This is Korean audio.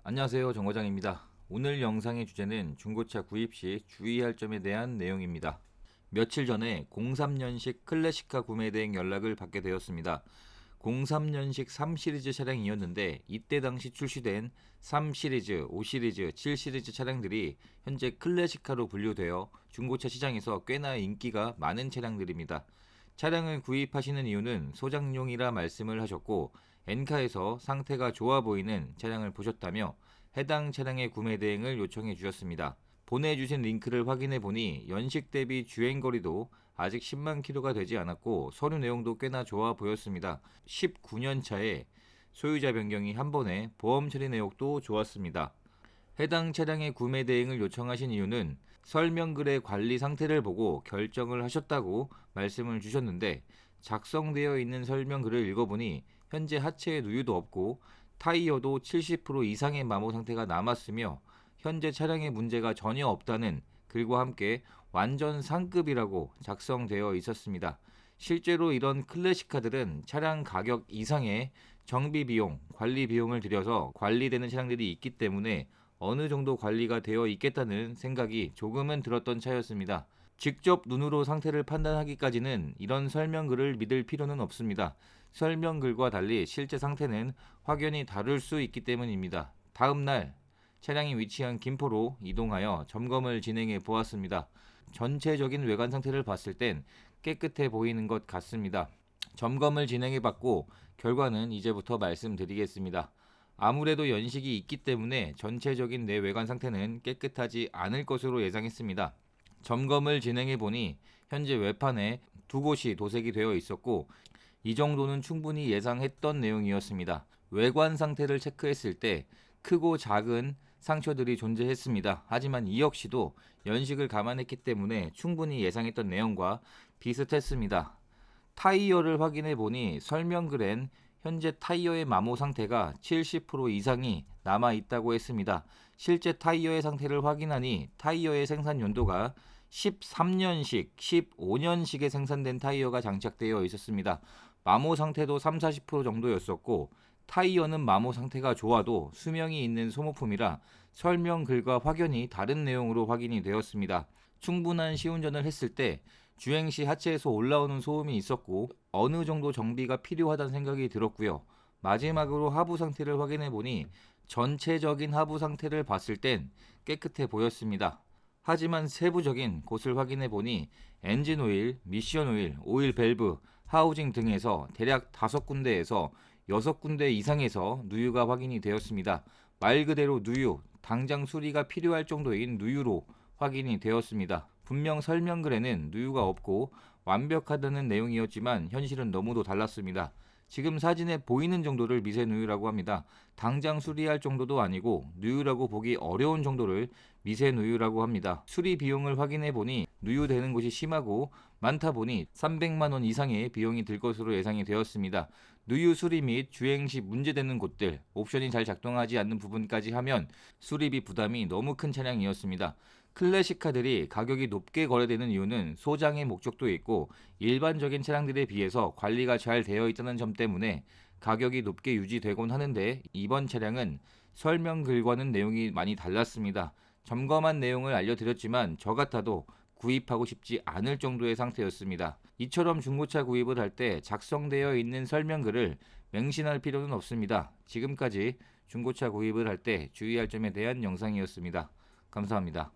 안녕하세요, 정거장입니다. 오늘 영상의 주제는 중고차 구입 시 주의할 점에 대한 내용입니다. 며칠 전에 03년식 클래식카 구매 대행 연락을 받게 되었습니다. 03년식 3시리즈 차량이었는데 이때 당시 출시된 3시리즈, 5시리즈, 7시리즈 차량들이 현재 클래식카로 분류되어 중고차 시장에서 꽤나 인기가 많은 차량들입니다. 차량을 구입하시는 이유는 소장용이라 말씀을 하셨고 엔카에서 상태가 좋아 보이는 차량을 보셨다며 해당 차량의 구매 대행을 요청해 주셨습니다. 보내주신 링크를 확인해 보니 연식 대비 주행거리도 아직 10만 킬로가 되지 않았고 서류 내용도 꽤나 좋아 보였습니다. 19년 차에 소유자 변경이 한 번에 보험 처리 내역도 좋았습니다. 해당 차량의 구매 대행을 요청하신 이유는 설명글의 관리 상태를 보고 결정을 하셨다고 말씀을 주셨는데 작성되어 있는 설명글을 읽어보니 현재 하체에 누유도 없고 타이어도 70% 이상의 마모 상태가 남았으며 현재 차량에 문제가 전혀 없다는 글과 함께 완전 상급이라고 작성되어 있었습니다. 실제로 이런 클래식카들은 차량 가격 이상의 정비 비용, 관리 비용을 들여서 관리되는 차량들이 있기 때문에 어느 정도 관리가 되어 있겠다는 생각이 조금은 들었던 차였습니다. 직접 눈으로 상태를 판단하기까지는 이런 설명글을 믿을 필요는 없습니다. 설명글과 달리 실제 상태는 확연히 다를 수 있기 때문입니다. 다음 날 차량이 위치한 김포로 이동하여 점검을 진행해 보았습니다. 전체적인 외관 상태를 봤을 땐 깨끗해 보이는 것 같습니다. 점검을 진행해 봤고 결과는 이제부터 말씀드리겠습니다. 아무래도 연식이 있기 때문에 전체적인 내외관 상태는 깨끗하지 않을 것으로 예상했습니다. 점검을 진행해 보니 현재 외판에 두 곳이 도색이 되어 있었고 이 정도는 충분히 예상했던 내용이었습니다. 외관 상태를 체크했을 때 크고 작은 상처들이 존재했습니다. 하지만 이 역시도 연식을 감안했기 때문에 충분히 예상했던 내용과 비슷했습니다. 타이어를 확인해 보니 설명글엔 현재 타이어의 마모 상태가 70% 이상이 남아 있다고 했습니다. 실제 타이어의 상태를 확인하니 타이어의 생산 연도가 13년식, 15년식에 생산된 타이어가 장착되어 있었습니다. 마모 상태도 3, 40% 정도였었고 타이어는 마모 상태가 좋아도 수명이 있는 소모품이라 설명글과 확연히 다른 내용으로 확인이 되었습니다. 충분한 시운전을 했을 때 주행 시 하체에서 올라오는 소음이 있었고 어느 정도 정비가 필요하다는 생각이 들었고요. 마지막으로 하부 상태를 확인해 보니 전체적인 하부 상태를 봤을 땐 깨끗해 보였습니다. 하지만 세부적인 곳을 확인해 보니 엔진 오일, 미션 오일, 오일 밸브, 하우징 등에서 대략 5군데에서 6군데 이상에서 누유가 확인이 되었습니다. 말 그대로 누유, 당장 수리가 필요할 정도인 누유로 확인이 되었습니다. 분명 설명글에는 누유가 없고 완벽하다는 내용이었지만 현실은 너무도 달랐습니다. 지금 사진에 보이는 정도를 미세 누유라고 합니다. 당장 수리할 정도도 아니고 누유라고 보기 어려운 정도를 미세 누유라고 합니다. 수리 비용을 확인해 보니 누유되는 곳이 심하고 많다 보니 300만 원 이상의 비용이 들 것으로 예상이 되었습니다. 누유 수리 및 주행 시 문제되는 곳들, 옵션이 잘 작동하지 않는 부분까지 하면 수리비 부담이 너무 큰 차량이었습니다. 클래식카들이 가격이 높게 거래되는 이유는 소장의 목적도 있고 일반적인 차량들에 비해서 관리가 잘 되어 있다는 점 때문에 가격이 높게 유지되곤 하는데 이번 차량은 설명글과는 내용이 많이 달랐습니다. 점검한 내용을 알려드렸지만 저 같아도 구입하고 싶지 않을 정도의 상태였습니다. 이처럼 중고차 구입을 할 때 작성되어 있는 설명글을 맹신할 필요는 없습니다. 지금까지 중고차 구입을 할 때 주의할 점에 대한 영상이었습니다. 감사합니다.